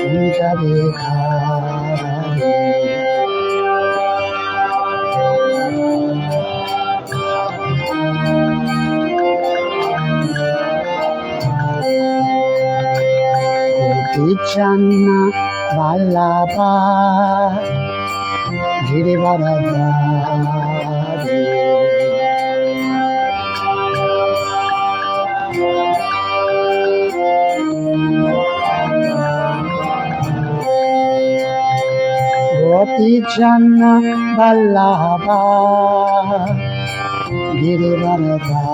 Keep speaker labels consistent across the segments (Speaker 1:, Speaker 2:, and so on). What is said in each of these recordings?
Speaker 1: कुंज बिहारी गोपीचन्न वल्लभा गिरिवरधारी गोपीचन्न वल्लभा गिरिवरधारी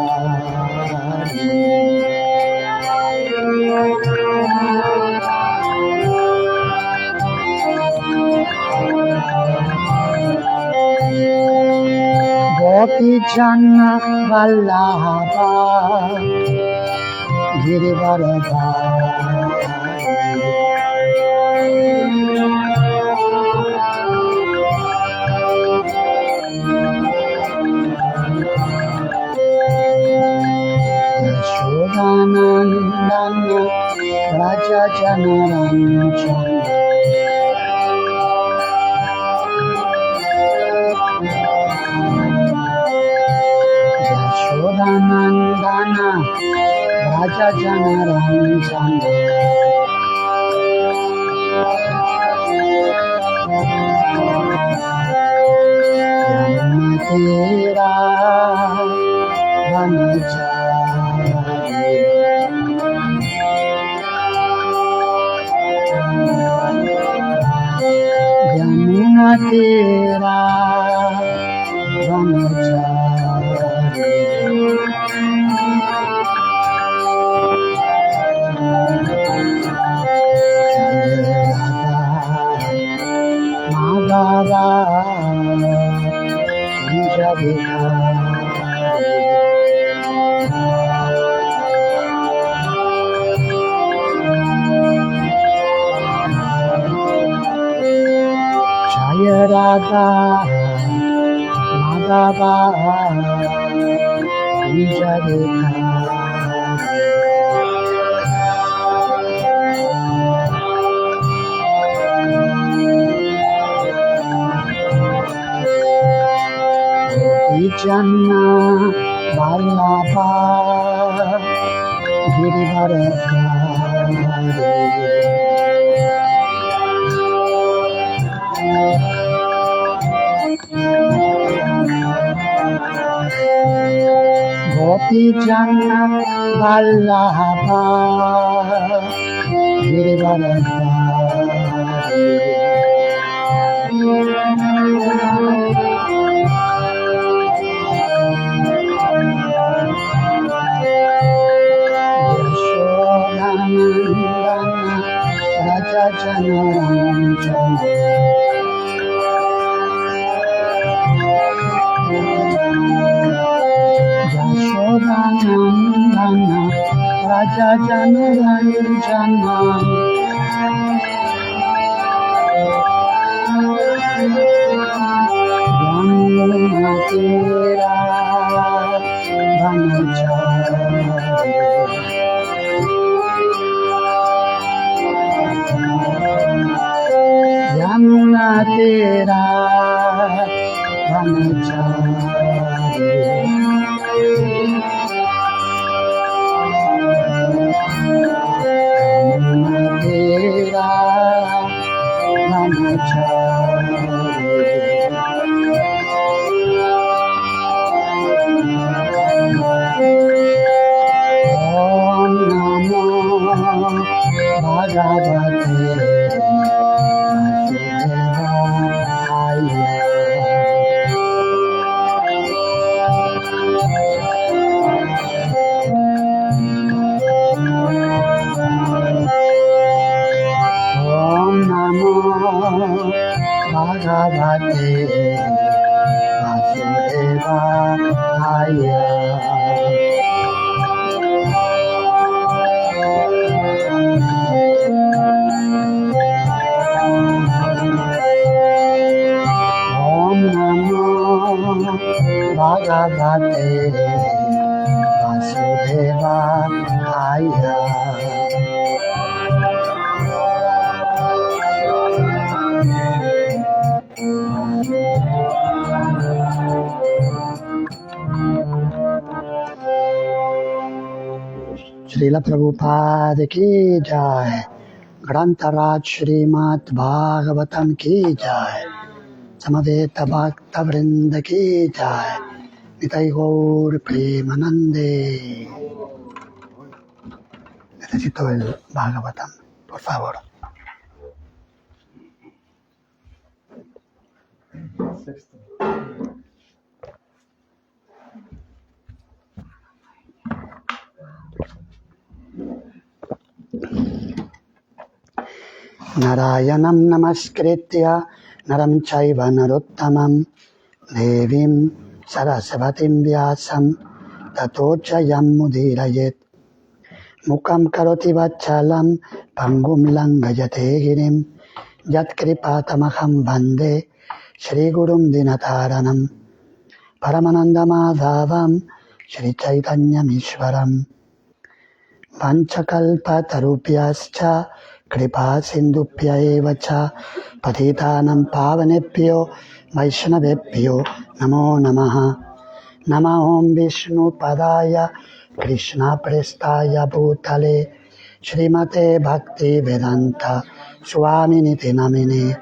Speaker 1: गोपीचन्न वल्लभा गिरिवरधारी यशोदानन्दन व्रज जनरञ्जन यशोदानन्दन व्रज जनरञ्जन यमुनतीरा वनचारी यमुनतीरा वनचारी माधवा कुंज बिहारी जय राधा माधवा कुंज बिहारी गोपीचन्न वल्लभा गिरिवरधारी गोपीचन्न वल्लभा गिरिवरधारी यशोदानन्दन व्रज जनरञ्जन यशोदानन्दन व्रज जनरञ्जन यमुनतीरा वनचारी यमुनतीरा वनचारी यमुनतीरा वनचारी ॐ नमो भगवते भगवते वासुदेवाय ॐ नमो भगवते वासुदेवाय Srila Prabhupada ki jai. Grantaraj Srimad Bhagavatam ki jai. Samaveta Bhakta Vrinda ki jai. Nitai Gaur Premanande. Necesito el Bhagavatam, por favor. Narayanam namaskritya naram chaiva narottamam devim sarasvatim vyasam tato chayam mudirayet mukam karoti vachalam pangum langayate girim yat kripatamaham bande Shri Gurum Dinataranam Paramananda Madhavam Shri Chaitanya Mishwaram Vanchakalpa Tarupyascha Kripa Sindupya Evacha Patitanam Pavanepyo Vaishnavepyo Namo Namaha Nama Om Vishnu Padaya Krishna Prestaya Bhutale Srimate Bhakti Vedanta Swaminiti Namine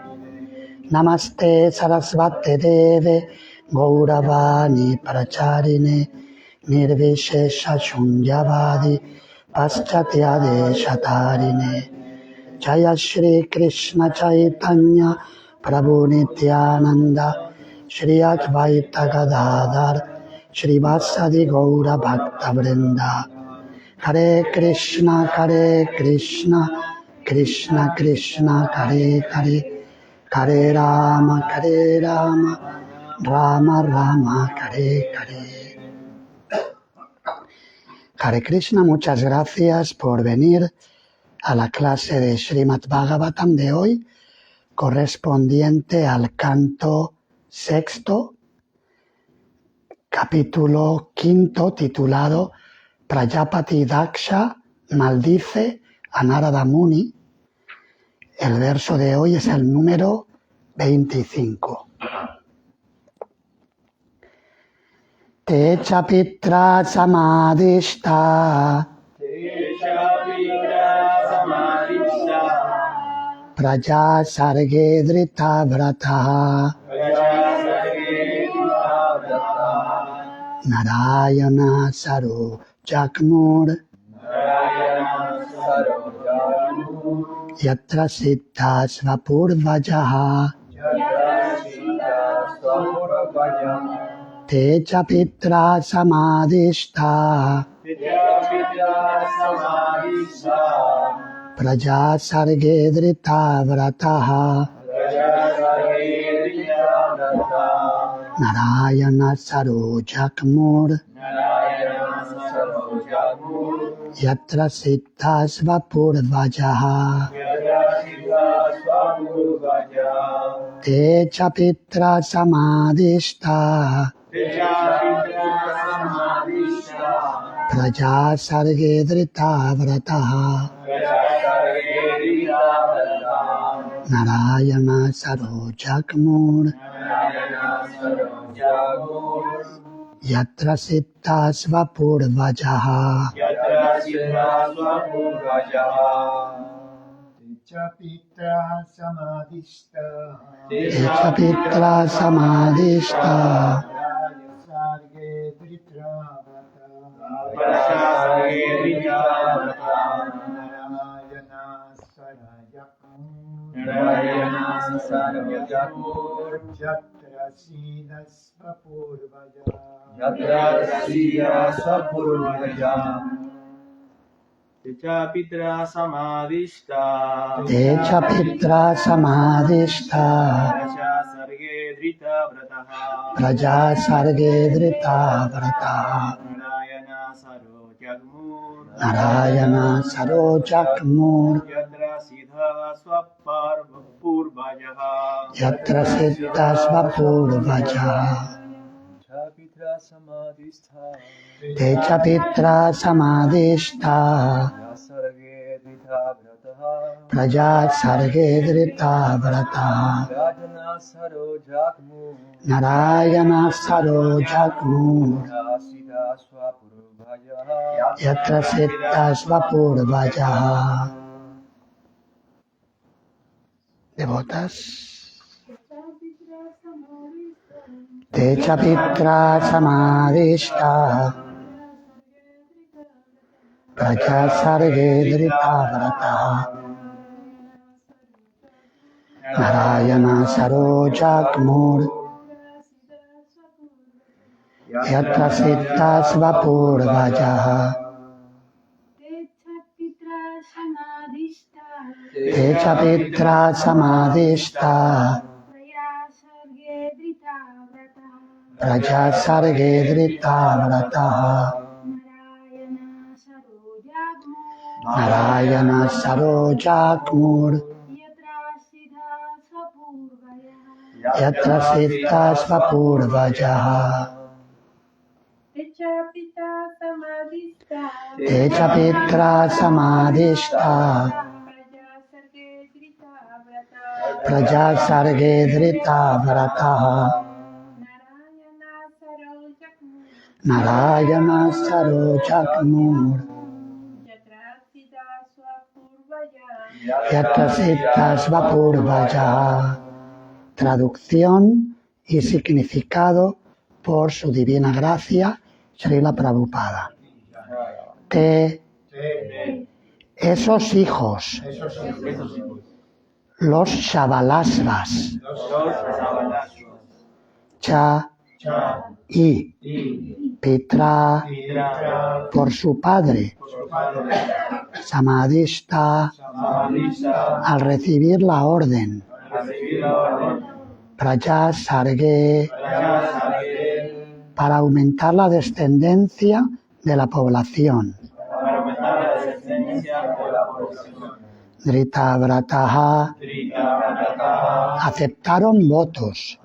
Speaker 1: Namaste Sarasvate Deve Gauravani Pracharine Nirvishesha Shunyavadi Paschatya Deshatarine Jaya Shri Krishna Chaitanya Prabhu Nityananda Shri Advaita Gadadhar Shri Vasadi Gaura Bhakta Vrinda Hare Krishna Krishna Krishna Hare Hare Hare Rama, Rama Rama, Hare Hare. Hare Krishna, muchas gracias por venir a la clase de Srimad Bhagavatam de hoy, correspondiente al canto sexto, capítulo quinto, titulado Prajapati Daksha maldice a Narada Muni. El verso de hoy es el número 25. Te chapitra samadhishta praja sarge drita vrataha Narayana saru jakmur Yatra siddha svapurvajaha Te chapitra samadhishta praja sarge drita vrataha Narayana saru jakmur Yatra siddha svapurvajaha Te chapitra samadhishta praja sarge drita vrataha Narayana saru jakmur Yatra siddha svapurvajaha
Speaker 2: Chapitra samadhishta
Speaker 1: Chapitra samadhishta
Speaker 2: sarge dritra Narayana sarvajakur Yatra siddha svapurvaja
Speaker 3: Chapitra samadhishta
Speaker 1: Chapitra samadhishta
Speaker 3: Praja sarge drita vrataha
Speaker 1: Praja sarge drita vrataha
Speaker 3: Narayana sarojakmur
Speaker 1: Narayana sarojakmur
Speaker 3: Yatra siddha svapurvajaha
Speaker 2: Chapitra samadhishta
Speaker 1: Te chapitra samadhishta
Speaker 2: sarge drita vrataha
Speaker 1: Praja sarge drita vrataha
Speaker 2: Narayana sarojakmur
Speaker 1: Narayana sarojakmur
Speaker 2: Siddha svapurvaja Sahaya
Speaker 3: Yatra Siddhas Vapurvayaha. Devotas. Techa Pitra Samadhishta Praja Sarge Drita Vrata Narayana Sarojakmur Yatra Siddhas Vapurvayaha. Techa Pitra Samadhishta Praja Sarge Drita Vrata Narayana Sarojakmur Yatra Siddhas Vapurvayaha. Techa Pitra Samadhishta Praja Sarge Drita Vrata Narayana Sarojakmur Yatra Siddhas Vapurvayaha. Traducción y significado por su divina gracia, Srila Prabhupada. Esos hijos, los Shavalasvas, Cha y Pitra, por su padre, Samadhishta, al recibir la orden, Praja Sarge, para aumentar la descendencia de la población. Drita Vrataha, aceptaron votos.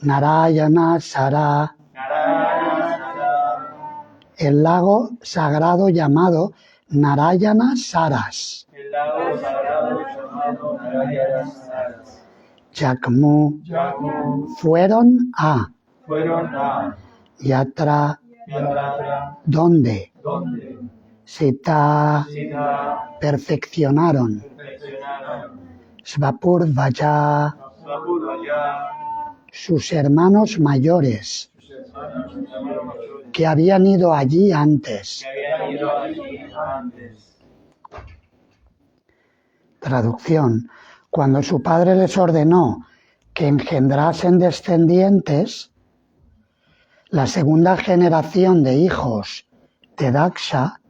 Speaker 3: Narayana Sara, el lago sagrado llamado Narayana Saras. Jakmu, fueron a Yatra, donde Sita, perfeccionaron. Svapurvaya, sus hermanos mayores, que habían ido allí antes. Traducción. Cuando su padre les ordenó que engendrasen descendientes, la segunda generación de hijos de Daksha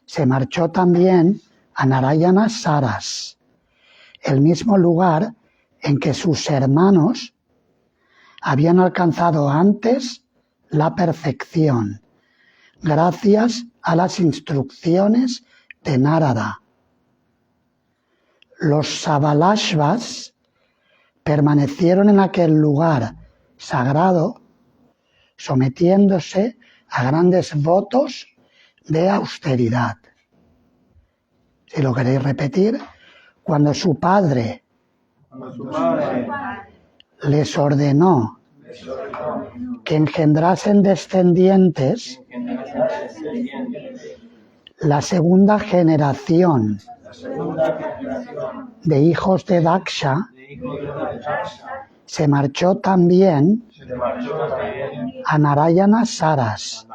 Speaker 3: se marchó también a Narayana Saras, el mismo lugar en que sus hermanos habían alcanzado antes la perfección, gracias a las instrucciones de Narada. Los Savalashvas permanecieron en aquel lugar sagrado, sometiéndose a grandes votos de austeridad. Si lo queréis repetir, cuando su padre les ordenó que engendrasen descendientes, la segunda generación de hijos de Daksha se marchó también a Narayana Saras,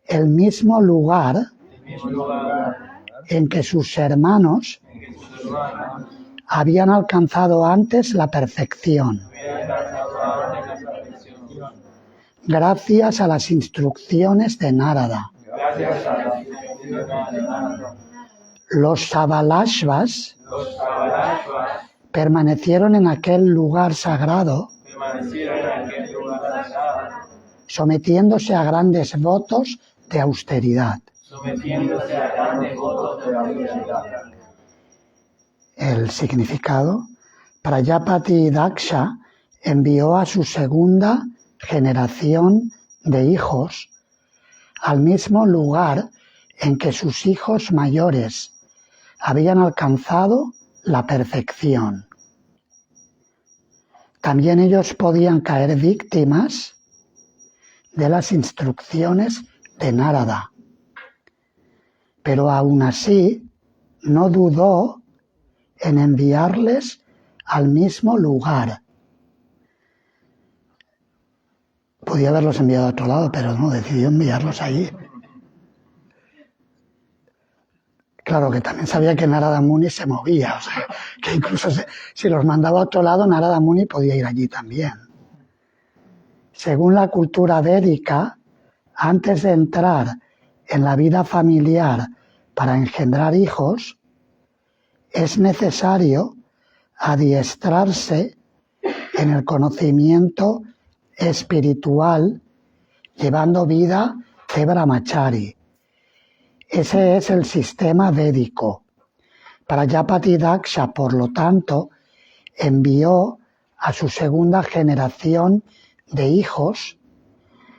Speaker 3: el mismo lugar en que sus hermanos habían alcanzado antes la perfección, gracias a las instrucciones de Narada. Los Savalashvas permanecieron en aquel lugar sagrado, sometiéndose a grandes votos de austeridad. El significado: Prajapati Daksha envió a su segunda generación de hijos al mismo lugar en que sus hijos mayores habían alcanzado la perfección. También ellos podían caer víctimas de las instrucciones de Narada. Pero aún así no dudó en enviarles al mismo lugar. Podía haberlos enviado a otro lado, pero no, decidió enviarlos allí. Claro que también sabía que Narada Muni se movía, o sea, que incluso si los mandaba a otro lado, Narada Muni podía ir allí también. Según la cultura védica, antes de entrar en la vida familiar para engendrar hijos, es necesario adiestrarse en el conocimiento espiritual llevando vida de brahmachari. Ese es el sistema védico. Prajapati Daksha, por lo tanto, envió a su segunda generación de hijos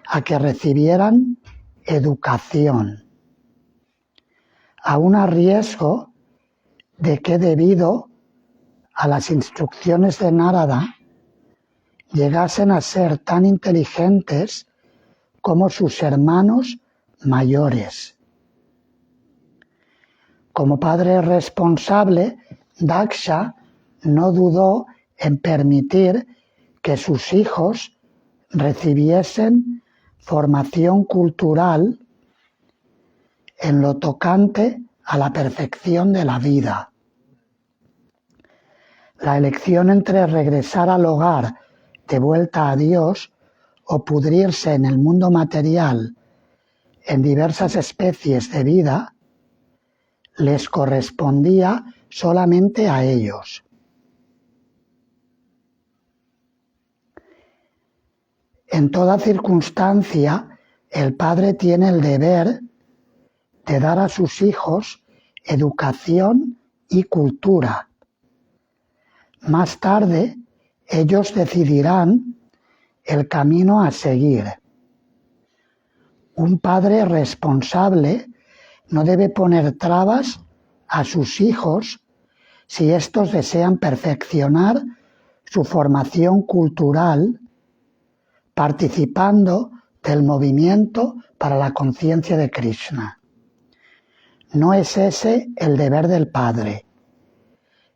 Speaker 3: a que recibieran educación, aún a riesgo de que debido a las instrucciones de Narada llegasen a ser tan inteligentes como sus hermanos mayores. Como padre responsable, Daksha no dudó en permitir que sus hijos recibiesen formación cultural en lo tocante a la perfección de la vida. La elección entre regresar al hogar de vuelta a Dios o pudrirse en el mundo material en diversas especies de vida les correspondía solamente a ellos. En toda circunstancia, el padre tiene el deber de dar a sus hijos educación y cultura. Más tarde, ellos decidirán el camino a seguir. Un padre responsable no debe poner trabas a sus hijos si estos desean perfeccionar su formación cultural participando del movimiento para la conciencia de Krishna. No es ese el deber del padre.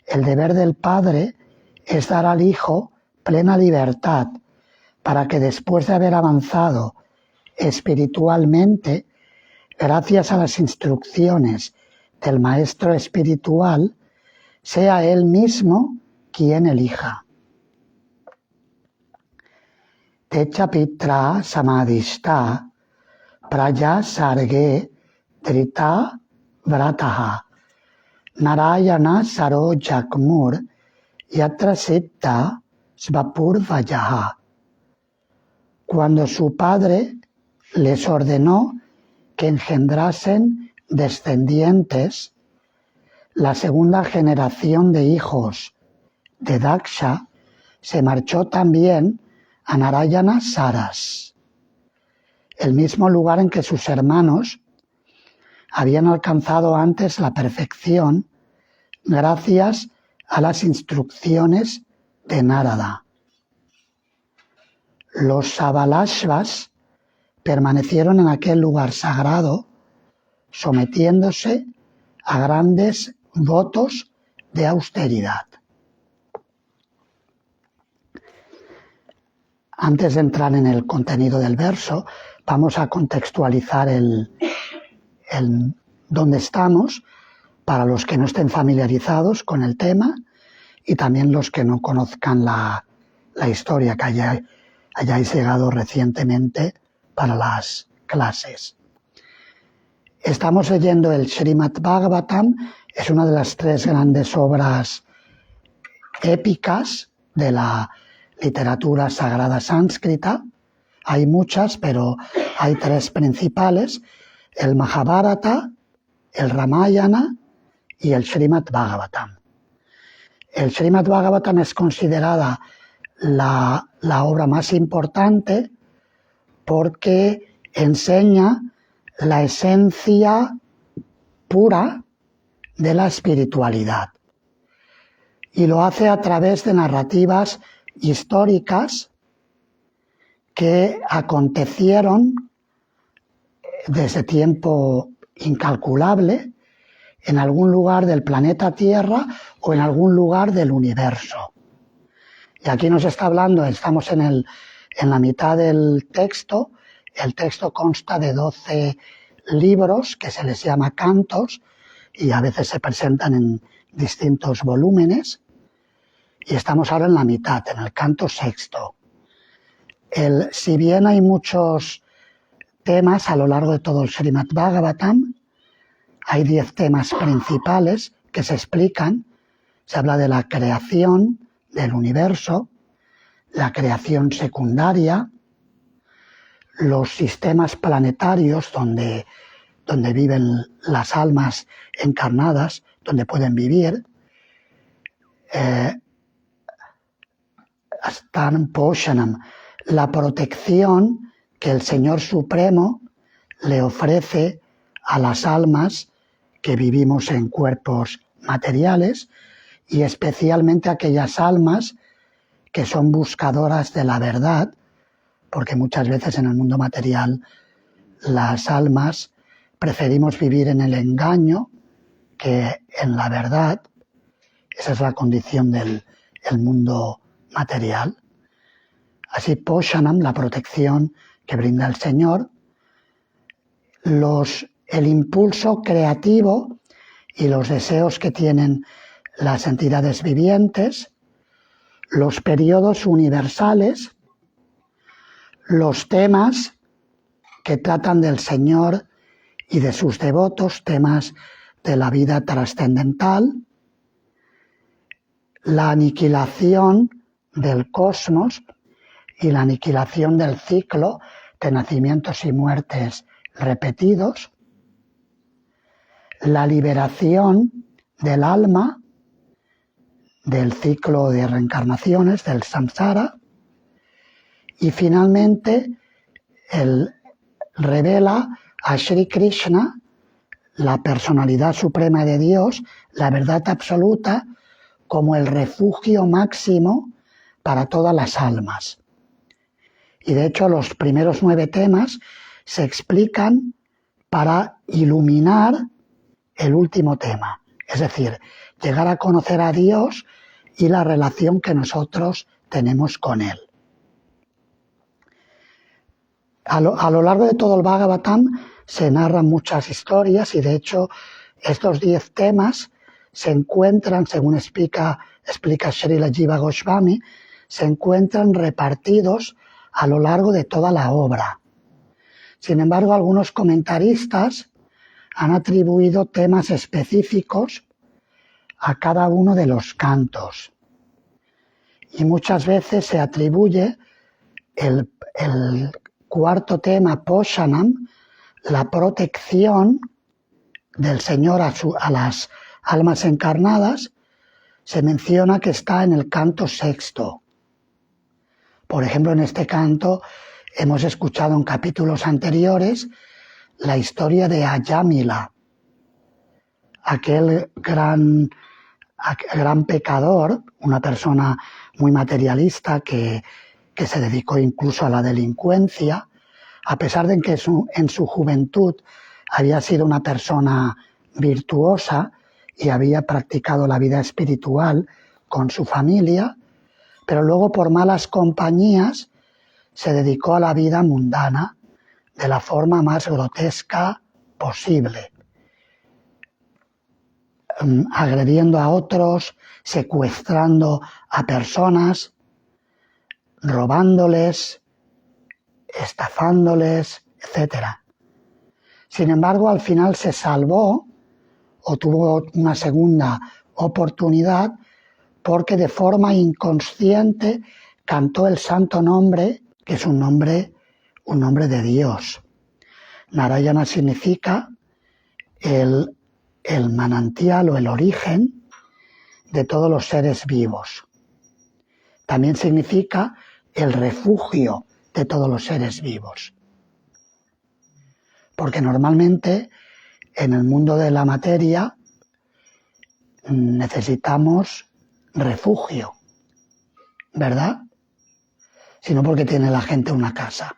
Speaker 3: El deber del padre es dar al hijo plena libertad para que después de haber avanzado espiritualmente, gracias a las instrucciones del maestro espiritual, sea él mismo quien elija. Techa pitra samadhishta praja sarge trita vrataha narayana saro jakmur yatra siddha svapur vayaha. Cuando su padre les ordenó que engendrasen descendientes, la segunda generación de hijos de Daksha se marchó también a Narayana Saras, el mismo lugar en que sus hermanos habían alcanzado antes la perfección gracias a las instrucciones de Narada. Los Sabalashvas permanecieron en aquel lugar sagrado, sometiéndose a grandes votos de austeridad. Antes de entrar en el contenido del verso, vamos a contextualizar dónde estamos para los que no estén familiarizados con el tema y también los que no conozcan la historia, que hayáis llegado recientemente para las clases. Estamos leyendo el Srimad Bhagavatam, es una de las 3 grandes obras épicas de la literatura sagrada sánscrita. Hay muchas, pero hay 3 principales: el Mahabharata, el Ramayana y el Srimad Bhagavatam. El Srimad Bhagavatam es considerada la obra más importante porque enseña la esencia pura de la espiritualidad y lo hace a través de narrativas históricas que acontecieron desde tiempo incalculable en algún lugar del planeta Tierra o en algún lugar del universo. Y aquí nos está hablando, estamos en la mitad del texto. El texto consta de 12 libros que se les llama cantos y a veces se presentan en distintos volúmenes. Y estamos ahora en la mitad, en el canto sexto. Si bien hay muchos temas a lo largo de todo el Srimad Bhagavatam, hay 10 temas principales que se explican. Se habla de la creación del universo, la creación secundaria, los sistemas planetarios donde viven las almas encarnadas, donde pueden vivir, Astan Poshanam, la protección que el Señor Supremo le ofrece a las almas que vivimos en cuerpos materiales y especialmente a aquellas almas que son buscadoras de la verdad, porque muchas veces en el mundo material las almas preferimos vivir en el engaño que en la verdad. Esa es la condición del mundo material. Así, Poshanam, la protección que brinda el Señor, el impulso creativo y los deseos que tienen las entidades vivientes, los periodos universales, los temas que tratan del Señor y de sus devotos, temas de la vida trascendental, la aniquilación del cosmos y la aniquilación del ciclo de nacimientos y muertes repetidos, la liberación del alma del ciclo de reencarnaciones, del samsara, y finalmente revela a Sri Krishna, la personalidad suprema de Dios, la verdad absoluta, como el refugio máximo para todas las almas. Y de hecho los primeros 9 temas se explican para iluminar el último tema, es decir, llegar a conocer a Dios y la relación que nosotros tenemos con Él. A lo largo de todo el Bhagavatam se narran muchas historias y de hecho estos 10 temas se encuentran, según explica Srila Jiva Goswami, se encuentran repartidos a lo largo de toda la obra. Sin embargo, algunos comentaristas han atribuido temas específicos a cada uno de los cantos. Y muchas veces se atribuye el cuarto tema, Poshanam, la protección del Señor a las almas encarnadas, se menciona que está en el canto sexto. Por ejemplo, en este canto hemos escuchado en capítulos anteriores la historia de Ayamila, aquel gran pecador, una persona muy materialista que se dedicó incluso a la delincuencia, a pesar de que en su juventud había sido una persona virtuosa y había practicado la vida espiritual con su familia, pero luego por malas compañías se dedicó a la vida mundana de la forma más grotesca posible, agrediendo a otros, secuestrando a personas, robándoles, estafándoles, etc. Sin embargo, al final se salvó o tuvo una segunda oportunidad porque de forma inconsciente cantó el santo nombre, que es un nombre de Dios. Narayana significa el manantial o el origen de todos los seres vivos. También significa el refugio de todos los seres vivos. Porque normalmente en el mundo de la materia necesitamos refugio, ¿verdad? sino porque tiene la gente una casa,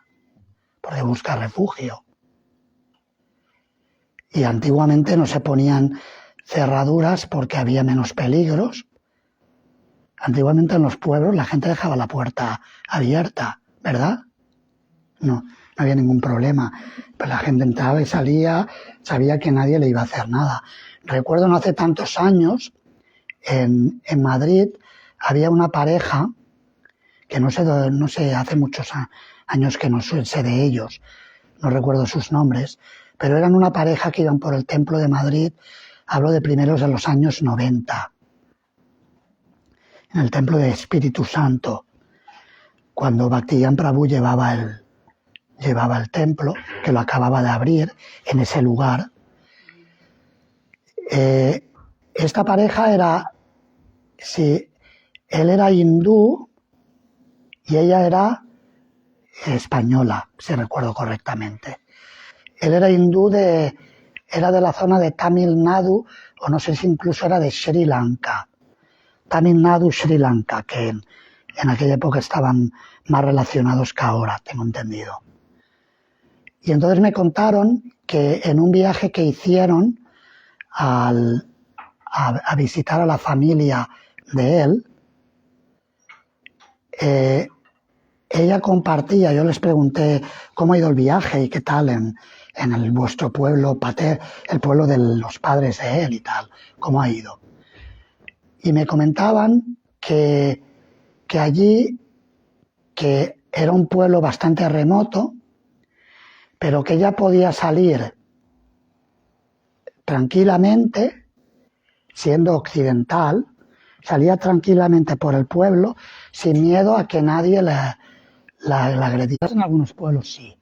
Speaker 3: porque busca refugio. Y antiguamente no se ponían cerraduras porque había menos peligros. Antiguamente en los pueblos la gente dejaba la puerta abierta, ¿verdad? No había ningún problema. Pero la gente entraba y salía, sabía que nadie le iba a hacer nada. Recuerdo no hace tantos años, en Madrid, había una pareja, que no sé, hace muchos años que no sé de ellos, no recuerdo sus nombres, pero eran una pareja que iban por el templo de Madrid, hablo de primeros de los años 90, en el templo de Espíritu Santo, cuando Bhaktiyan Prabhu llevaba el templo, que lo acababa de abrir en ese lugar. Esta pareja él era hindú y ella era española, si recuerdo correctamente. Él era hindú, era de la zona de Tamil Nadu, o no sé si incluso era de Sri Lanka. Tamil Nadu, Sri Lanka, que en aquella época estaban más relacionados que ahora, tengo entendido. Y entonces me contaron que en un viaje que hicieron a visitar a la familia de él, ella compartía, yo les pregunté cómo ha ido el viaje y qué tal en vuestro pueblo pater, el pueblo de los padres de él y tal, cómo ha ido. Y me comentaban que allí, que era un pueblo bastante remoto, pero que ella podía salir tranquilamente, siendo occidental, salía tranquilamente por el pueblo sin miedo a que nadie la agrediera. En algunos pueblos sí,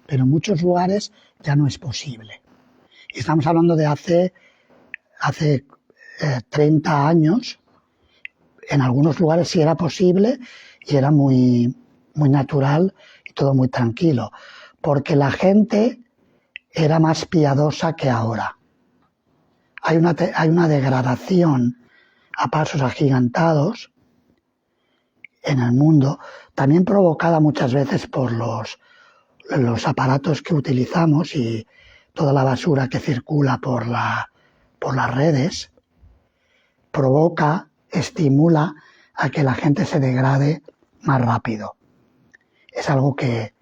Speaker 3: pero en muchos lugares ya no es posible. Y estamos hablando de hace 30 años, en algunos lugares sí era posible y era muy, muy natural y todo muy tranquilo, porque la gente era más piadosa que ahora. Hay una degradación a pasos agigantados en el mundo, también provocada muchas veces por los aparatos que utilizamos y toda la basura que circula por las redes, estimula a que la gente se degrade más rápido. Es algo que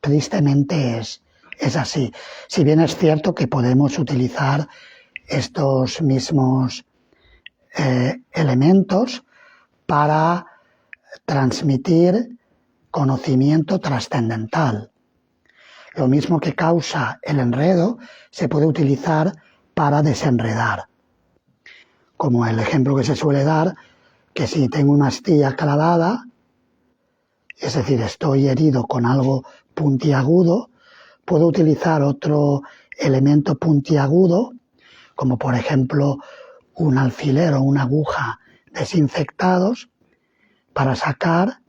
Speaker 3: tristemente es así. Si bien es cierto que podemos utilizar estos mismos elementos para transmitir conocimiento trascendental. Lo mismo que causa el enredo se puede utilizar para desenredar. Como el ejemplo que se suele dar, que si tengo una astilla clavada, es decir, estoy herido con algo puntiagudo, puedo utilizar otro elemento puntiagudo, como por ejemplo un alfiler o una aguja desinfectados, para sacar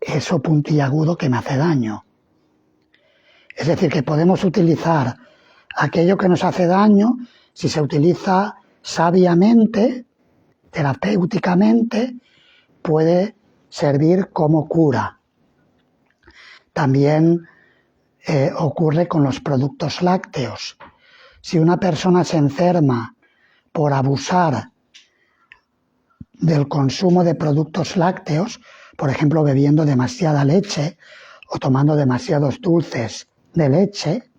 Speaker 3: eso puntiagudo que me hace daño. Es decir, que podemos utilizar aquello que nos hace daño, si se utiliza sabiamente, terapéuticamente, puede servir como cura. También ocurre con los productos lácteos. Si una persona se enferma por abusar del consumo de productos lácteos, por ejemplo, bebiendo demasiada leche o tomando demasiados dulces de leche,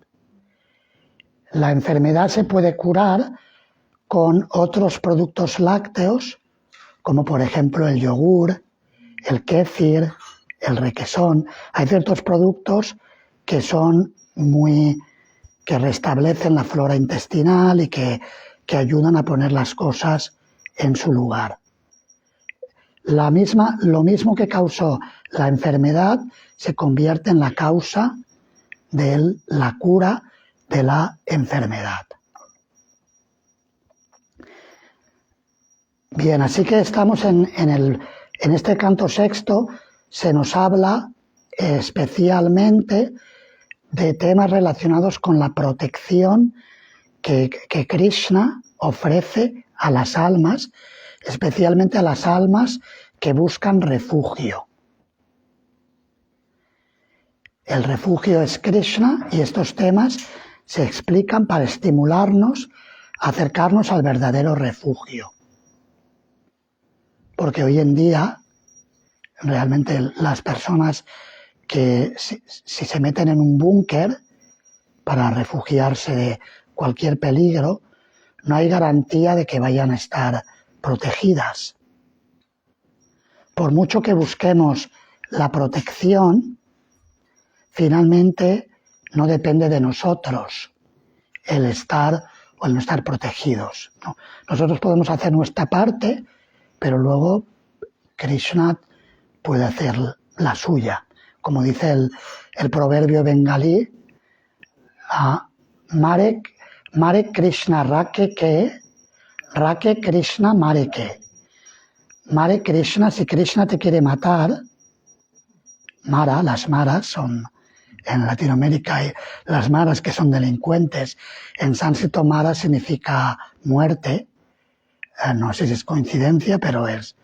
Speaker 3: la enfermedad se puede curar con otros productos lácteos, como por ejemplo el yogur, el kéfir, el requesón. Hay ciertos productos que que restablecen la flora intestinal y que ayudan a poner las cosas en su lugar. Lo mismo que causó la enfermedad se convierte en la causa de la cura de la enfermedad. Bien, así que estamos en este canto sexto, se nos habla especialmente de temas relacionados con la protección que Krishna ofrece a las almas, especialmente a las almas que buscan refugio. El refugio es Krishna y estos temas se explican para estimularnos a acercarnos al verdadero refugio. Porque hoy en día, realmente las personas que si se meten en un búnker para refugiarse de cualquier peligro, no hay garantía de que vayan a estar protegidas. Por mucho que busquemos la protección, finalmente no depende de nosotros el estar o el no estar protegidos, ¿no? Nosotros podemos hacer nuestra parte, pero luego Krishna puede hacer la suya. Como dice el proverbio bengalí, Mare Krishna Rake Krishna Mare ke. Mare Krishna, si Krishna te quiere matar, Mara, las maras son, en Latinoamérica hay las maras que son delincuentes. En sánscrito Mara significa muerte. No sé si es coincidencia, pero es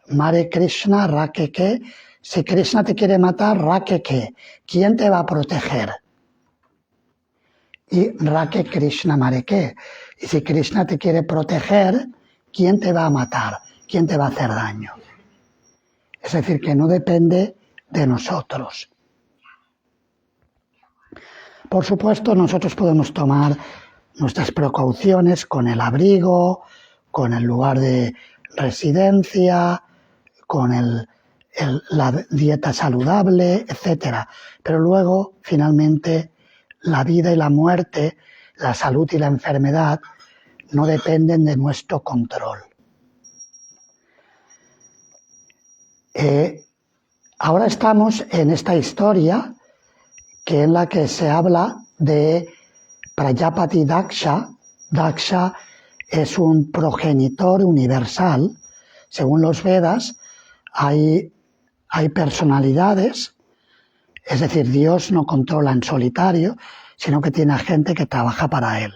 Speaker 3: Mare Krishna Rake ke. Si Krishna te quiere matar, Rake ke. ¿Quién te va a proteger? Y Rake Krishna Mare ke. Y si Krishna te quiere proteger, ¿quién te va a matar? ¿Quién te va a hacer daño? Es decir, que no depende de nosotros. Por supuesto, nosotros podemos tomar nuestras precauciones con el abrigo, con el lugar de residencia, con la dieta saludable, etc. Pero luego, finalmente, la vida y la muerte, la salud y la enfermedad no dependen de nuestro control. Ahora estamos en esta historia que en la que se habla de Prajapati Daksha. Daksha es un progenitor universal. Según los Vedas, hay personalidades, es decir, Dios no controla en solitario, sino que tiene a gente que trabaja para él.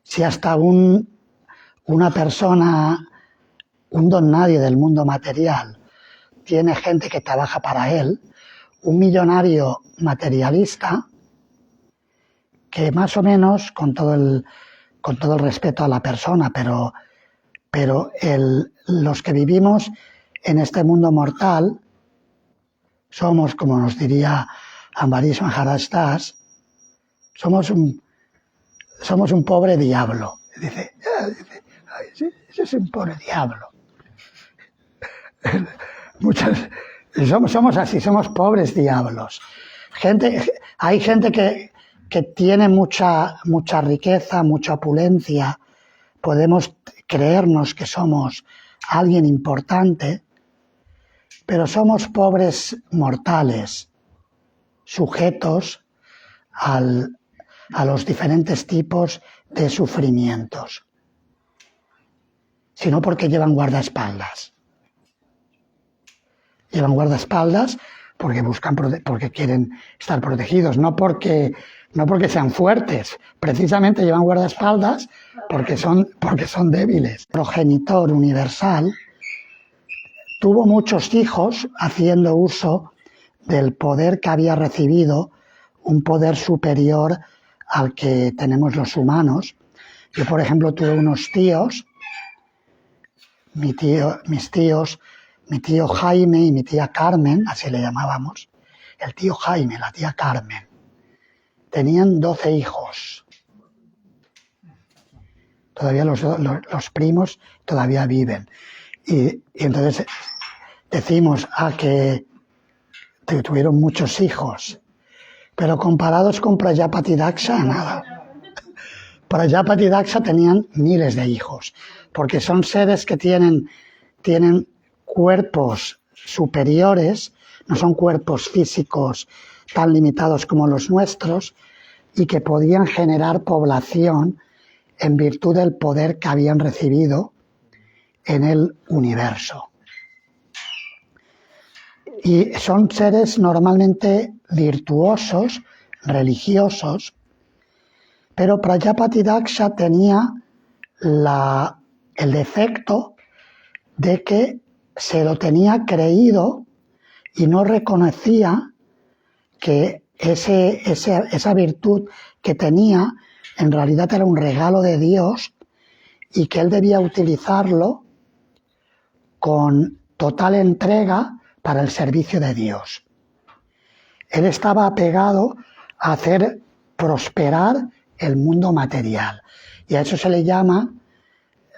Speaker 3: Si hasta una persona, un don nadie del mundo material, tiene gente que trabaja para él, un millonario materialista, que más o menos, con todo el respeto a la persona, pero los que vivimos en este mundo mortal, somos, como nos diría Ambarish Maharaj Das, somos un pobre diablo. Dice, ese es un pobre diablo. Somos así, somos pobres diablos. Hay gente que tiene mucha riqueza, mucha opulencia. Podemos creernos que somos alguien importante, pero somos pobres mortales, sujetos a los diferentes tipos de sufrimientos, sino porque llevan guardaespaldas. Llevan guardaespaldas porque quieren estar protegidos, no porque sean fuertes, precisamente llevan guardaespaldas porque son débiles. El progenitor universal tuvo muchos hijos haciendo uso del poder que había recibido, un poder superior al que tenemos los humanos. Yo, por ejemplo, tuve unos tíos, mi tío Jaime y mi tía Carmen, así le llamábamos, el tío Jaime, la tía Carmen, tenían 12 hijos. Todavía los primos todavía viven. Y entonces decimos que tuvieron muchos hijos, pero comparados con Prajapati Daksha, nada. Prajapati Daksha tenían miles de hijos, porque son seres que tienen cuerpos superiores, no son cuerpos físicos tan limitados como los nuestros, y que podían generar población en virtud del poder que habían recibido en el universo. Y son seres normalmente virtuosos, religiosos, pero Prajapati Daksha tenía el defecto de que se lo tenía creído y no reconocía que esa virtud que tenía en realidad era un regalo de Dios y que él debía utilizarlo con total entrega para el servicio de Dios. Él estaba apegado a hacer prosperar el mundo material y a eso se le llama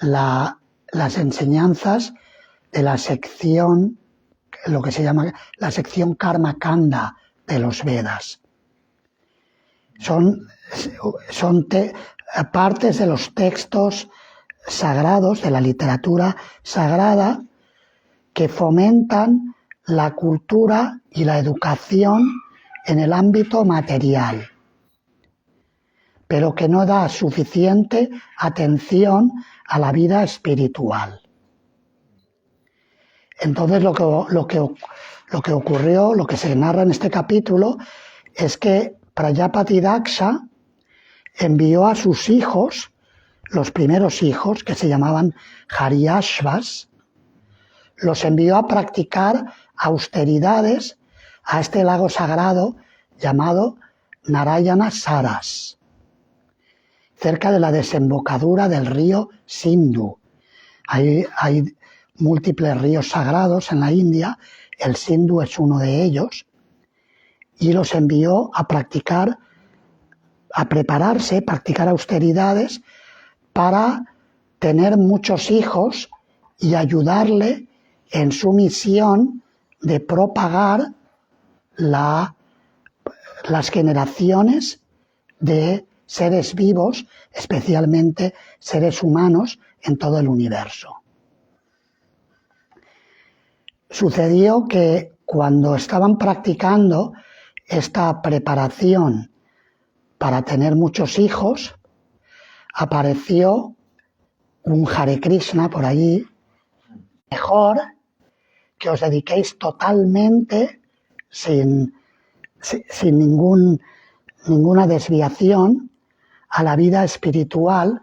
Speaker 3: las enseñanzas de la sección, lo que se llama la sección Karma Kanda de los Vedas. Son partes de los textos sagrados, de la literatura sagrada, que fomentan la cultura y la educación en el ámbito material, pero que no da suficiente atención a la vida espiritual. Entonces lo que ocurrió, lo que se narra en este capítulo, es que Prajapati Daksha envió a sus hijos, los primeros hijos, que se llamaban Haryashvas, los envió a practicar austeridades a este lago sagrado llamado Narayana Saras, cerca de la desembocadura del río Sindhu. Hay múltiples ríos sagrados en la India, el Sindhu es uno de ellos, y los envió a practicar, a prepararse, practicar austeridades para tener muchos hijos y ayudarle en su misión de propagar las generaciones de seres vivos, especialmente seres humanos en todo el universo. Sucedió que cuando estaban practicando esta preparación para tener muchos hijos, apareció un Hare Krishna por allí. Mejor que os dediquéis totalmente sin ninguna desviación a la vida espiritual,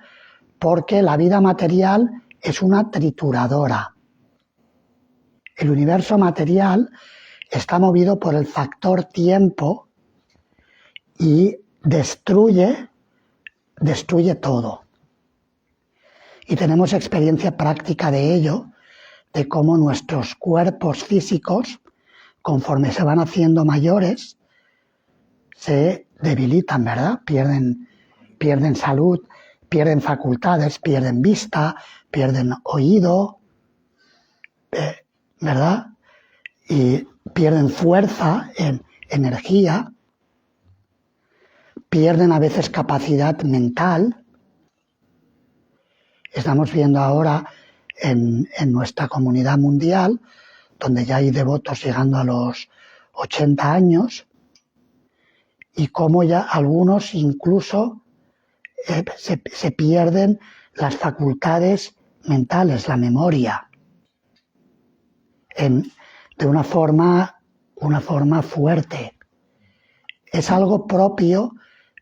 Speaker 3: porque la vida material es una trituradora. El universo material está movido por el factor tiempo y destruye todo. Y tenemos experiencia práctica de ello, de cómo nuestros cuerpos físicos, conforme se van haciendo mayores, se debilitan, ¿verdad? Pierden salud, pierden facultades, pierden vista, pierden oído, ¿verdad? Y pierden fuerza, energía, pierden a veces capacidad mental. Estamos viendo ahora en nuestra comunidad mundial, donde ya hay devotos llegando a los 80 años, y cómo ya algunos incluso se pierden las facultades mentales, la memoria, de una forma fuerte. Es algo propio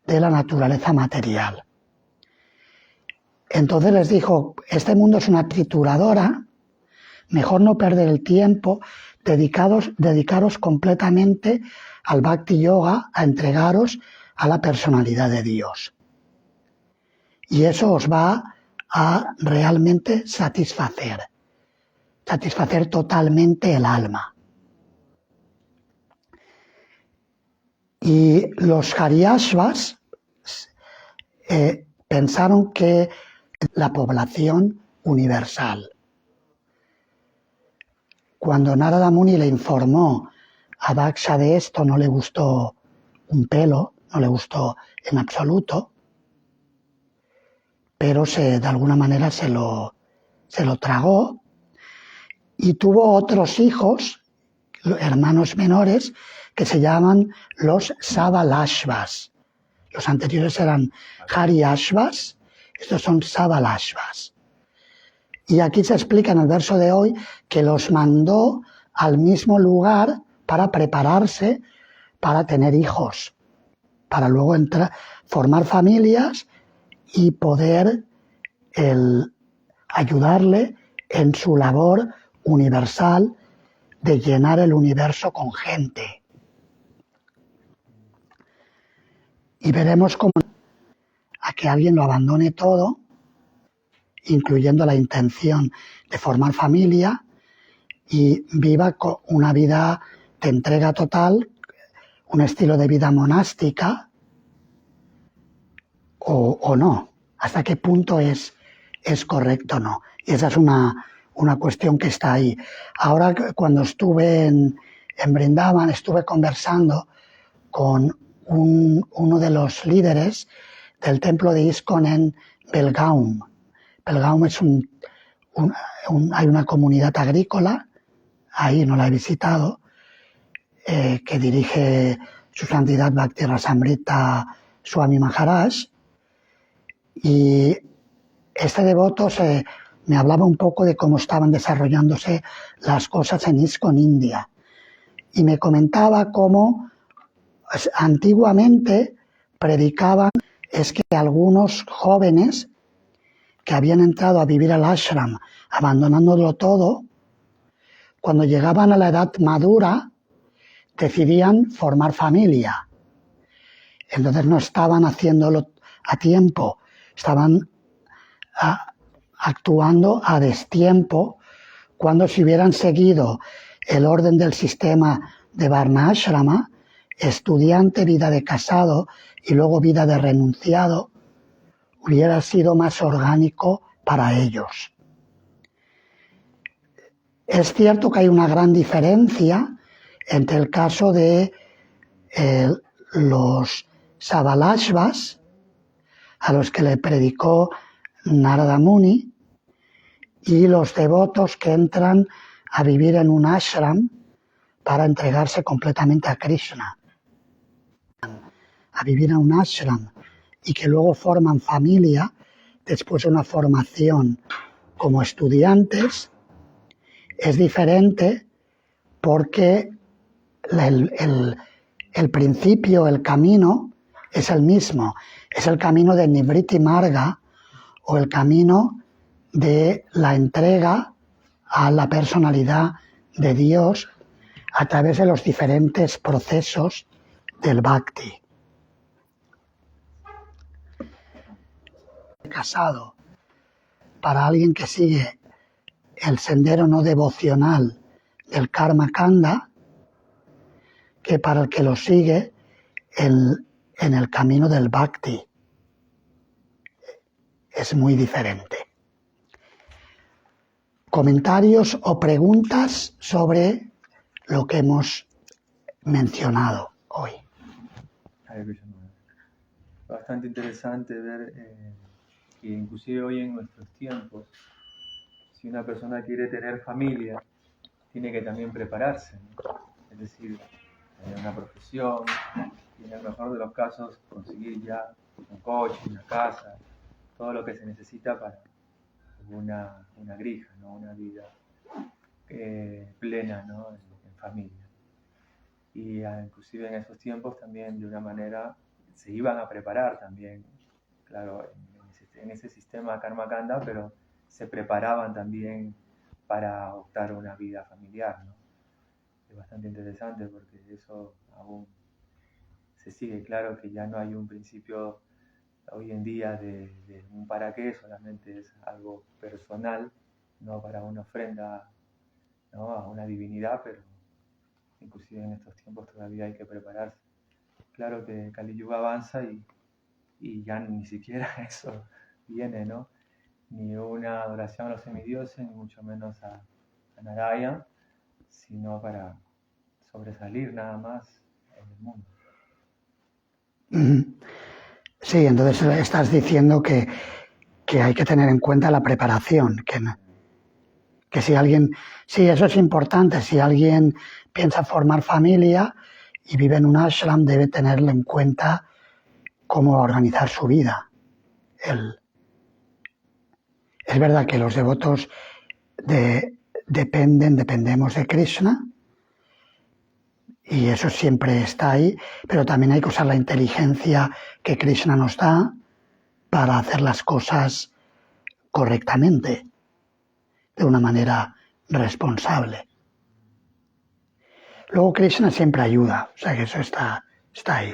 Speaker 3: de la naturaleza material. Entonces les dijo, este mundo es una trituradora, mejor no perder el tiempo, dedicaros completamente al Bhakti Yoga, a entregaros a la personalidad de Dios. Y eso os va a realmente satisfacer totalmente el alma. Y los Haryashvas pensaron que la población universal. Cuando Narada Muni le informó a Daksha de esto, no le gustó un pelo, no le gustó en absoluto, pero de alguna manera se lo tragó y tuvo otros hijos, hermanos menores, que se llaman los Sabalashvas. Los anteriores eran Haryashvas, estos son Sabalashvas. Y aquí se explica en el verso de hoy que los mandó al mismo lugar para prepararse para tener hijos, para luego formar familias y poder ayudarle en su labor universal de llenar el universo con gente. Y veremos cómo a que alguien lo abandone todo, incluyendo la intención de formar familia, y viva una vida de entrega total, un estilo de vida monástica, o no. ¿Hasta qué punto es correcto o no? Y esa es una cuestión que está ahí. Ahora, cuando estuve en Brindavan, estuve conversando con uno de los líderes del templo de ISKCON en Belgaum. Belgaum es hay una comunidad agrícola, ahí no la he visitado, que dirige su santidad Bhakti Rasamrita Swami Maharaj, y este devoto me hablaba un poco de cómo estaban desarrollándose las cosas en ISKCON India, y me comentaba cómo antiguamente predicaban es que algunos jóvenes que habían entrado a vivir al ashram abandonándolo todo, cuando llegaban a la edad madura decidían formar familia. Entonces no estaban haciéndolo a tiempo, estaban actuando a destiempo, cuando si hubieran seguido el orden del sistema de Varnashrama, estudiante, vida de casado y luego vida de renunciado, hubiera sido más orgánico para ellos. Es cierto que hay una gran diferencia entre el caso de los Savalashvas, a los que le predicó Narada Muni, y los devotos que entran a vivir en un ashram para entregarse completamente a Krishna. A vivir en un ashram y que luego forman familia después de una formación como estudiantes, es diferente porque el principio, el camino es el mismo, es el camino de Nivritti Marga, o el camino de la entrega a la personalidad de Dios a través de los diferentes procesos del Bhakti. Casado, para alguien que sigue el sendero no devocional del Karma Kanda, que para el que lo sigue en el camino del Bhakti. Es muy diferente. Comentarios o preguntas sobre lo que hemos mencionado hoy.
Speaker 2: Bastante interesante ver que inclusive hoy en nuestros tiempos, si una persona quiere tener familia, tiene que también prepararse, ¿no? Es decir, tener una profesión, y en el mejor de los casos conseguir ya un coche, una casa, todo lo que se necesita para una grija, ¿no? Una vida plena, ¿no? en familia. Y inclusive en esos tiempos también de una manera se iban a preparar también, claro, en ese sistema Karma Kanda, pero se preparaban también para optar a una vida familiar, ¿no? Es bastante interesante porque eso aún se sigue. Claro que ya no hay un principio hoy en día de un para qué, solamente es algo personal, no para una ofrenda, ¿no? A una divinidad, pero inclusive en estos tiempos todavía hay que prepararse. Claro que Kali Yuga avanza y ya ni siquiera eso viene, ¿no? Ni una adoración a los semidioses, ni mucho menos a Narayana, sino para sobresalir nada más en el mundo.
Speaker 3: Sí, entonces estás diciendo que hay que tener en cuenta la preparación, que si alguien, sí, eso es importante, si alguien piensa formar familia y vive en un ashram, debe tenerlo en cuenta cómo organizar su vida. Es verdad que los devotos dependemos de Krishna, y eso siempre está ahí, pero también hay que usar la inteligencia que Krishna nos da para hacer las cosas correctamente, de una manera responsable. Luego Krishna siempre ayuda, o sea que eso está ahí.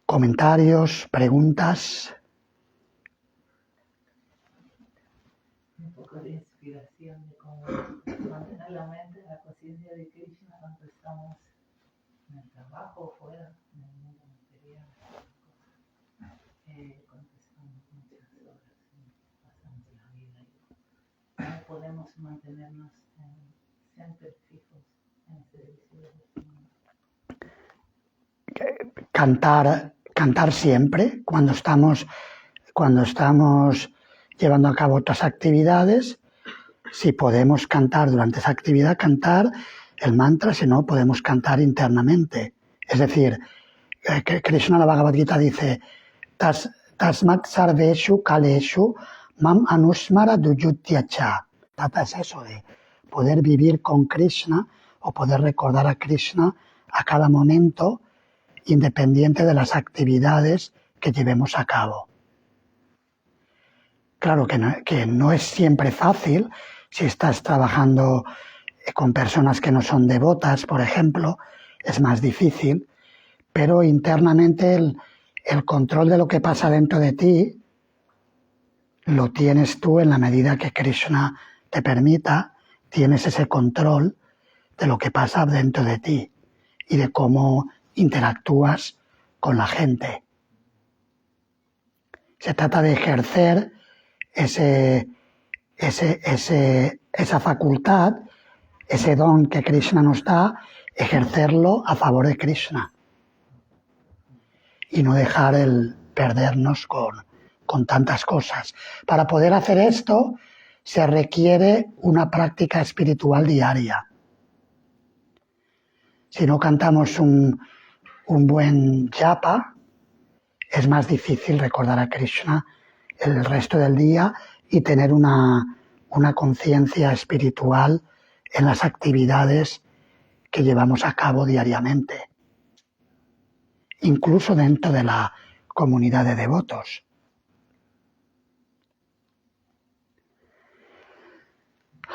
Speaker 3: comentarios, preguntas.
Speaker 4: Un poco de inspiración de cómo mantener la mente en la conciencia de Krishna cuando estamos en el trabajo o fuera, en el mundo material, cuando estamos muchas horas y pasamos la vida. ¿Cómo podemos mantenernos siempre fijos en ese servicio de Krishna?
Speaker 3: Cantar siempre cuando estamos llevando a cabo otras actividades. Si podemos cantar durante esa actividad, cantar el mantra, si no, podemos cantar internamente. Es decir, que Krishna en la Bhagavad Gita dice Tasmat sarveshu kaleshu mam anusmara duyutyacha. Trata es eso, de poder vivir con Krishna o poder recordar a Krishna a cada momento, independiente de las actividades que llevemos a cabo. Claro que no es siempre fácil. Si estás trabajando con personas que no son devotas, por ejemplo, es más difícil, pero internamente el control de lo que pasa dentro de ti lo tienes tú en la medida que Krishna te permita, tienes ese control de lo que pasa dentro de ti y de cómo interactúas con la gente. Se trata de ejercer esa facultad, ese don que Krishna nos da, ejercerlo a favor de Krishna y no dejar el perdernos con tantas cosas. Para poder hacer esto se requiere una práctica espiritual diaria. Si no cantamos un buen japa, es más difícil recordar a Krishna el resto del día y tener una conciencia espiritual en las actividades que llevamos a cabo diariamente, incluso dentro de la comunidad de devotos.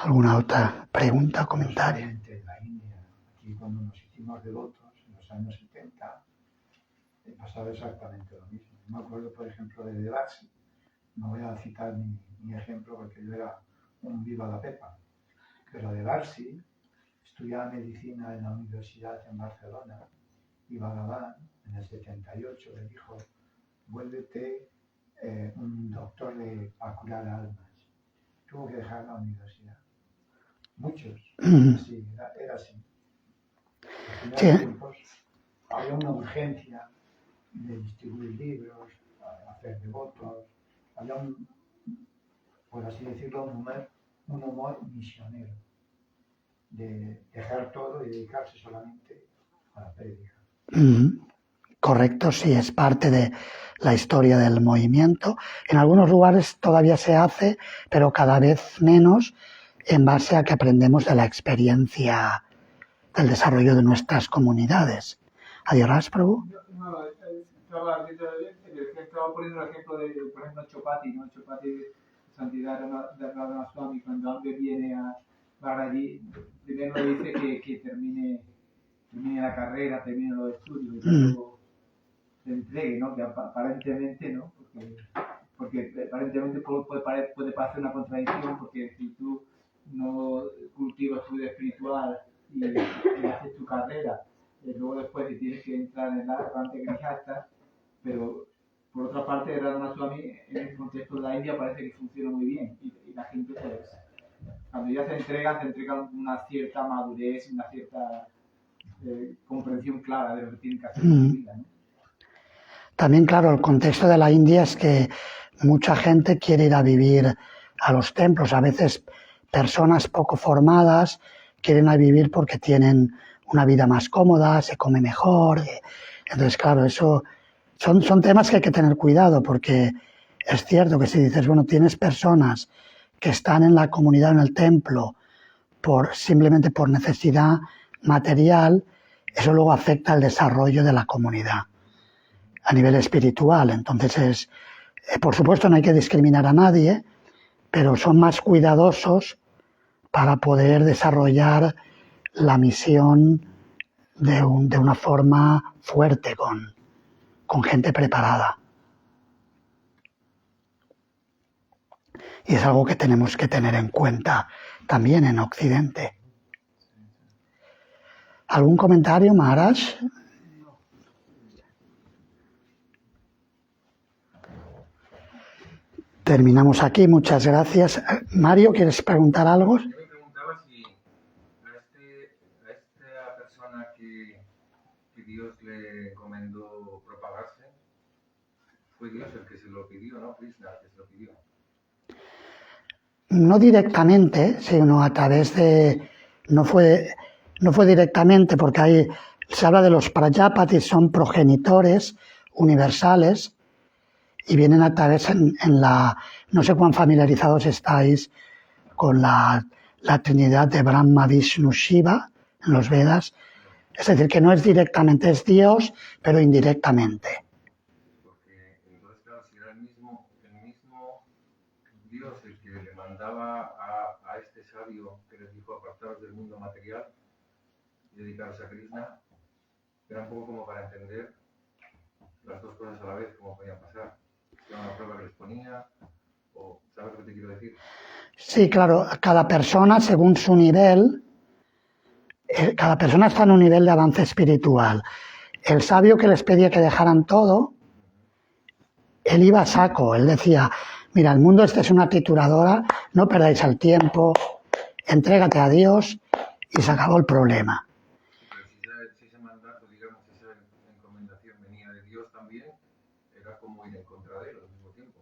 Speaker 3: ¿Alguna otra pregunta o comentario?
Speaker 5: En la India, aquí cuando nos hicimos devotos en los años 70, pasaba exactamente lo mismo. Me acuerdo, por ejemplo, de Devasi. No voy a citar mi ejemplo porque yo era un viva la pepa, pero Devasi estudiaba medicina en la universidad en Barcelona y Bhagavan en el 78 le dijo: vuélvete un doctor para curar almas. Tuvo que dejar la universidad. Muchos, así, era así. En los primeros tiempos había una urgencia de distribuir libros, hacer devotos, había por así decirlo, un humor misionero, de dejar todo y dedicarse solamente a la prédica.
Speaker 3: Correcto, sí, es parte de la historia del movimiento. En algunos lugares todavía se hace, pero cada vez menos, en base a que aprendemos de la experiencia del desarrollo de nuestras comunidades. Adiós, Prabhu.
Speaker 6: Estaba poniendo el ejemplo de, por ejemplo, Chopati, ¿no? Chopati de Santidad Radha Swami, cuando alguien viene a allí, primero le dice que termine la carrera, termine los estudios, y luego se entregue, ¿no? Que aparentemente, ¿no? Porque aparentemente puede pasar una contradicción, porque si tú no cultivas tu vida espiritual y haces tu carrera, luego después te tienes que entrar en la Rante Grihasta, pero por otra parte, Radha Swami en el contexto de la India parece que funciona muy bien y la gente, cuando ya se entrega una cierta madurez, una cierta comprensión clara de lo que tienen que hacer en su vida, ¿no?
Speaker 3: También, claro, el contexto de la India es que mucha gente quiere ir a vivir a los templos. A veces personas poco formadas quieren ir a vivir porque tienen una vida más cómoda, se come mejor. Entonces, claro, eso son temas que hay que tener cuidado, porque es cierto que si dices, bueno, tienes personas que están en la comunidad, en el templo, simplemente por necesidad material, eso luego afecta al desarrollo de la comunidad a nivel espiritual. Entonces, por supuesto, no hay que discriminar a nadie, pero son más cuidadosos para poder desarrollar la misión de una forma fuerte con con gente preparada. Y es algo que tenemos que tener en cuenta también en Occidente. ¿Algún comentario, Maharaj? Terminamos aquí, muchas gracias. Mario, ¿quieres preguntar algo?
Speaker 7: Yo me preguntaba si a esta persona que Dios le encomendó propagarse, fue Dios el que se lo pidió, ¿no? Krishna el que se lo pidió.
Speaker 3: No directamente, sino a través de... No fue directamente, porque ahí se habla de los Prajapatis, son progenitores universales y vienen a través en la... No sé cuán familiarizados estáis con la Trinidad de Brahma, Vishnu, Shiva en los Vedas. Es decir, que no es directamente, es Dios, pero indirectamente.
Speaker 7: Porque entonces, claro, si era el mismo Dios el que le mandaba a este sabio que les dijo apartaros del mundo material y dedicaros a Krishna, era un poco como para entender las dos cosas a la vez, cómo podían pasar. Era una prueba que les ponía, o ¿sabes lo que te quiero decir?
Speaker 3: Sí, claro, cada persona según su nivel, cada persona está en un nivel de avance espiritual. El sabio que les pedía que dejaran todo, él iba a saco, él decía, mira, el mundo este es una trituradora, no perdáis el tiempo, entrégate a Dios y se acabó el problema.
Speaker 7: Pero si ese mandato, digamos, esa encomendación venía de Dios también, era como ir en contra de él al mismo tiempo.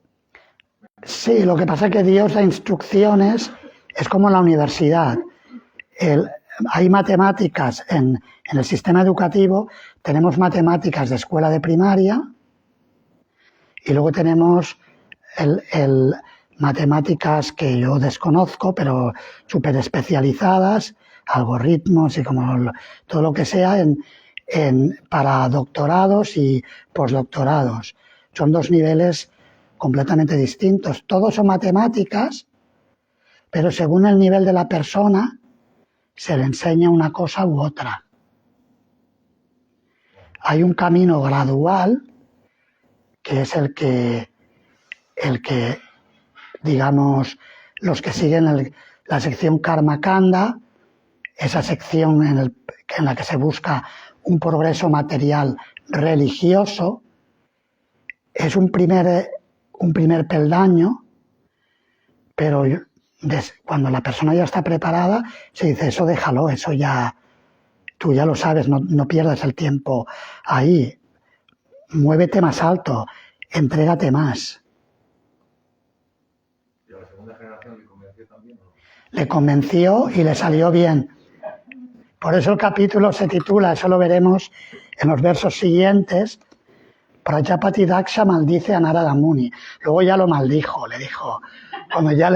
Speaker 3: Sí, lo que pasa es que Dios da instrucciones, es como en la universidad. Hay matemáticas en el sistema educativo, tenemos matemáticas de escuela de primaria y luego tenemos matemáticas que yo desconozco, pero súper especializadas, algoritmos y como todo lo que sea para doctorados y posdoctorados. Son dos niveles completamente distintos. Todos son matemáticas, pero según el nivel de la persona se le enseña una cosa u otra. Hay un camino gradual que es el que digamos, los que siguen la sección Karma Kanda, esa sección en la que se busca un progreso material religioso, es un primer peldaño, pero cuando la persona ya está preparada, se dice, eso déjalo, eso ya, tú ya lo sabes, no pierdas el tiempo ahí, muévete más alto, entrégate más.
Speaker 7: ¿Y a la segunda generación le convenció también o no?
Speaker 3: Le convenció y le salió bien. Por eso el capítulo se titula, eso lo veremos en los versos siguientes, Prajapati Daksha maldice a Narada Muni. Luego ya lo maldijo, le dijo, cuando ya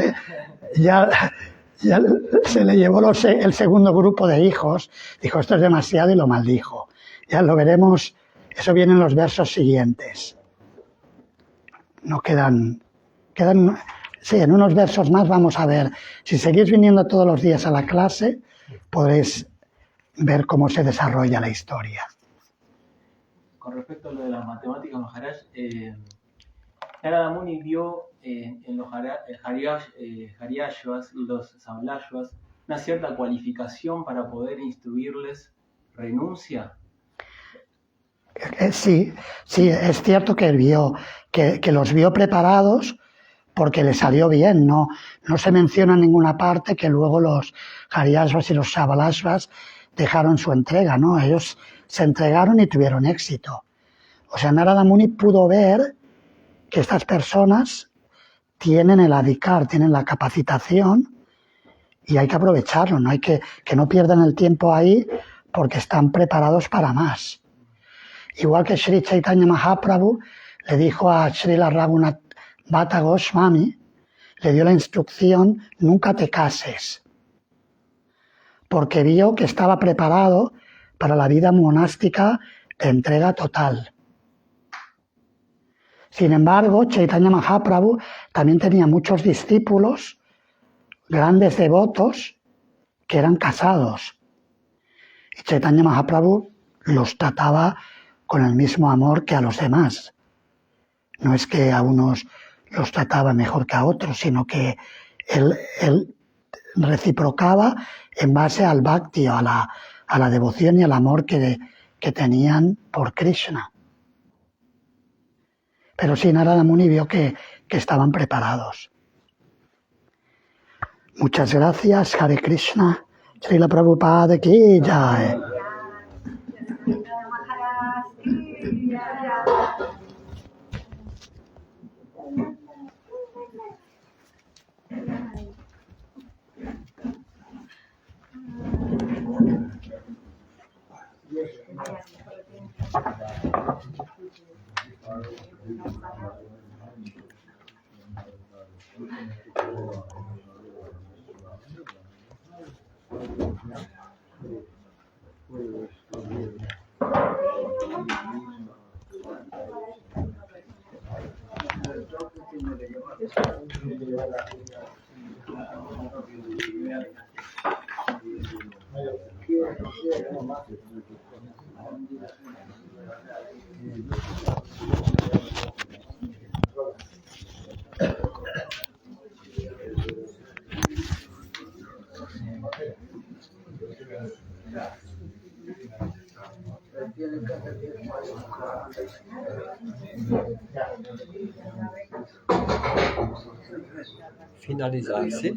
Speaker 3: se le llevó el segundo grupo de hijos, dijo esto es demasiado y lo maldijo. Ya lo veremos, eso viene en los versos siguientes. No quedan, sí, en unos versos más vamos a ver. Si seguís viniendo todos los días a la clase, podréis ver cómo se desarrolla la historia.
Speaker 8: Con respecto a lo de las matemáticas, Maharaj, Narada Muni vio en los Haryashvas y los Samlashvas una cierta cualificación para poder instruirles renuncia.
Speaker 3: Sí, es cierto que los vio preparados porque les salió bien. No se menciona en ninguna parte que luego los Haryashvas y los Samlashvas dejaron su entrega, ¿no? Ellos se entregaron y tuvieron éxito. O sea, Narada Muni pudo ver que estas personas tienen el adhikar, tienen la capacitación y hay que aprovecharlo, ¿no? Que no pierdan el tiempo ahí porque están preparados para más. Igual que Sri Chaitanya Mahaprabhu le dijo a Srila Raghunath Bhatta Goswami, le dio la instrucción, nunca te cases, porque vio que estaba preparado para la vida monástica de entrega total. Sin embargo, Chaitanya Mahaprabhu también tenía muchos discípulos, grandes devotos, que eran casados. Y Chaitanya Mahaprabhu los trataba con el mismo amor que a los demás. No es que a unos los trataba mejor que a otros, sino que él reciprocaba en base al bhakti, a la devoción y al amor que tenían por Krishna. Pero sí, Narada Muni vio que estaban preparados. Muchas gracias, Hare Krishna. Srila Prabhupada ki jai.
Speaker 9: Finalizarse.